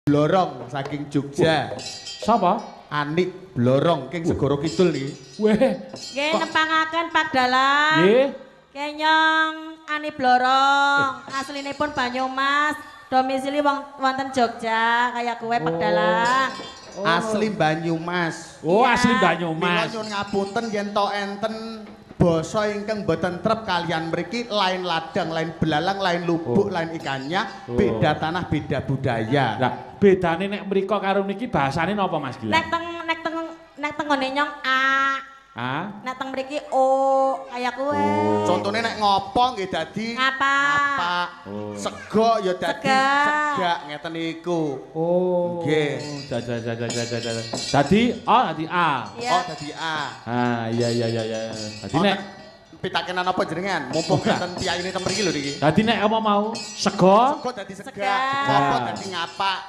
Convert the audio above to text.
Blorong saking Jogja. Sapa? Anik Blorong king Segoro Kidul iki. Weh. Nggih nepangaken Pak Dalang. Nggih. Kenyong Ani Blorong, aslinipun Banyumas, domisili wonten Jogja, kaya kowe Pak Dalang. Asli Banyumas. Oh, Iya. asli Mila Banyumas. nyuwun ngapunten yen to enten basa ingkang boten trep kalian mriki lain ladang, lain belalang, lain lubuk, lain ikannya, beda tanah, beda budaya. Lah, bedane nek mriko karo niki bahasane napa Mas Gilang? Nek teng ngene nyong A, Ah? nek teng mriki O, kaya kowe. Contohnya nek ngopo nggih dadi Ngapa? Oh. Sego ya dadi Segak. segak ngeten niku. Oh. Nggih. Dadi A, dadi A. Iya. Oh dadi A. Ah, iya. Dadi nek Pitakenan apa jenengan? Mumpung enten piyai ini teng mriki lho niki. dadi nek apa mau sego Sego dadi segak, Segak. ngopo dadi ngapak.